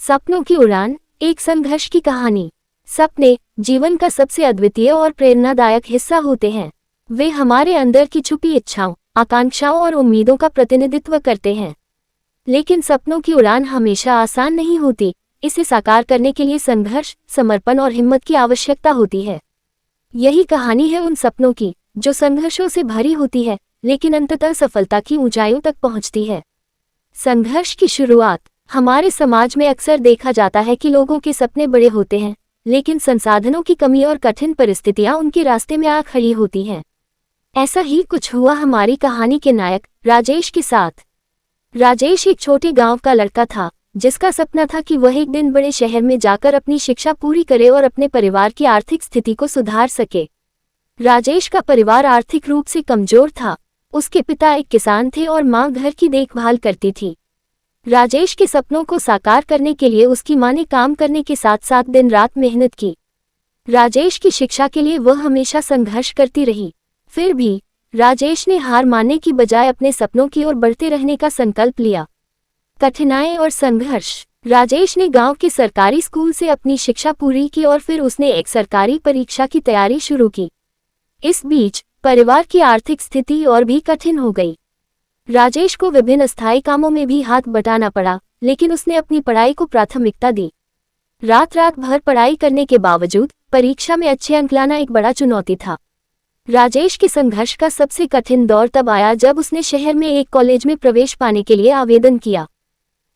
सपनों की उड़ान, एक संघर्ष की कहानी। सपने जीवन का सबसे अद्वितीय और प्रेरणादायक हिस्सा होते हैं। वे हमारे अंदर की छुपी इच्छाओं, आकांक्षाओं और उम्मीदों का प्रतिनिधित्व करते हैं। लेकिन सपनों की उड़ान हमेशा आसान नहीं होती। इसे साकार करने के लिए संघर्ष, समर्पण और हिम्मत की आवश्यकता होती है। यही कहानी है उन सपनों की जो संघर्षों से भरी होती है, लेकिन अंततः सफलता की ऊंचाइयों तक पहुंचती है। संघर्ष की शुरुआत। हमारे समाज में अक्सर देखा जाता है कि लोगों के सपने बड़े होते हैं, लेकिन संसाधनों की कमी और कठिन परिस्थितियां उनके रास्ते में आ खड़ी होती हैं। ऐसा ही कुछ हुआ हमारी कहानी के नायक राजेश के साथ। राजेश एक छोटे गांव का लड़का था, जिसका सपना था कि वह एक दिन बड़े शहर में जाकर अपनी शिक्षा पूरी करे और अपने परिवार की आर्थिक स्थिति को सुधार सके। राजेश का परिवार आर्थिक रूप से कमजोर था। उसके पिता एक किसान थे और मां घर की देखभाल करती थी। राजेश के सपनों को साकार करने के लिए उसकी मां ने काम करने के साथ साथ दिन रात मेहनत की। राजेश की शिक्षा के लिए वह हमेशा संघर्ष करती रही। फिर भी राजेश ने हार मानने की बजाय अपने सपनों की ओर बढ़ते रहने का संकल्प लिया। कठिनाई और संघर्ष। राजेश ने गांव के सरकारी स्कूल से अपनी शिक्षा पूरी की और फिर उसने एक सरकारी परीक्षा की तैयारी शुरू की। इस बीच परिवार की आर्थिक स्थिति और भी कठिन हो गई। राजेश को विभिन्न अस्थायी कामों में भी हाथ बटाना पड़ा, लेकिन उसने अपनी पढ़ाई को प्राथमिकता दी। रात भर पढ़ाई करने के बावजूद परीक्षा में अच्छे अंक लाना एक बड़ा चुनौती था। राजेश के संघर्ष का सबसे कठिन दौर तब आया जब उसने शहर में एक कॉलेज में प्रवेश पाने के लिए आवेदन किया।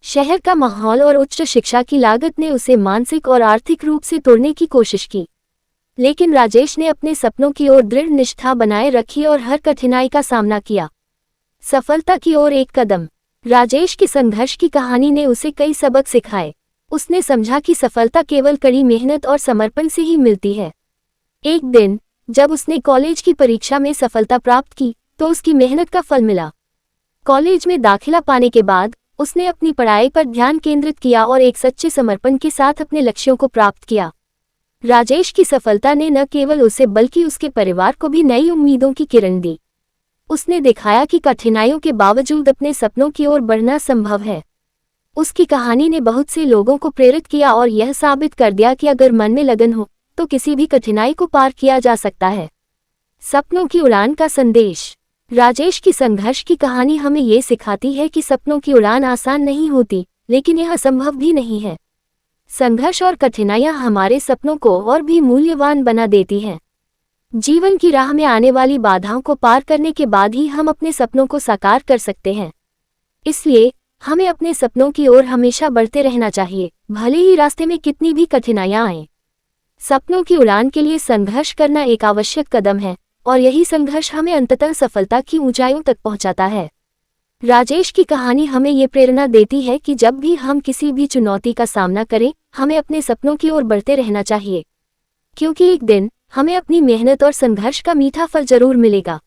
शहर का माहौल और उच्च शिक्षा की लागत ने उसे मानसिक और आर्थिक रूप से तोड़ने की कोशिश की, लेकिन राजेश ने अपने सपनों की ओर दृढ़ निष्ठा बनाए रखी और हर कठिनाई का सामना किया। सफलता की ओर एक कदम। राजेश की संघर्ष की कहानी ने उसे कई सबक सिखाए। उसने समझा कि सफलता केवल कड़ी मेहनत और समर्पण से ही मिलती है। एक दिन जब उसने कॉलेज की परीक्षा में सफलता प्राप्त की, तो उसकी मेहनत का फल मिला। कॉलेज में दाखिला पाने के बाद उसने अपनी पढ़ाई पर ध्यान केंद्रित किया और एक सच्चे समर्पण के साथ अपने लक्ष्यों को प्राप्त किया। राजेश की सफलता ने न केवल उसे बल्कि उसके परिवार को भी नई उम्मीदों की किरण दी। उसने दिखाया कि कठिनाइयों के बावजूद अपने सपनों की ओर बढ़ना संभव है। उसकी कहानी ने बहुत से लोगों को प्रेरित किया और यह साबित कर दिया कि अगर मन में लगन हो तो किसी भी कठिनाई को पार किया जा सकता है। सपनों की उड़ान का संदेश। राजेश की संघर्ष की कहानी हमें ये सिखाती है कि सपनों की उड़ान आसान नहीं होती, लेकिन यह असंभव भी नहीं है। संघर्ष और कठिनाइयां हमारे सपनों को और भी मूल्यवान बना देती हैं। जीवन की राह में आने वाली बाधाओं को पार करने के बाद ही हम अपने सपनों को साकार कर सकते हैं। इसलिए हमें अपने सपनों की ओर हमेशा बढ़ते रहना चाहिए, भले ही रास्ते में कितनी भी कठिनाइयां आएं। सपनों की उड़ान के लिए संघर्ष करना एक आवश्यक कदम है, और यही संघर्ष हमें अंततः सफलता की ऊंचाइयों तक पहुंचाता है। राजेश की कहानी हमें ये प्रेरणा देती है कि जब भी हम किसी भी चुनौती का सामना करें, हमें अपने सपनों की ओर बढ़ते रहना चाहिए, क्योंकि एक दिन हमें अपनी मेहनत और संघर्ष का मीठा फल जरूर मिलेगा।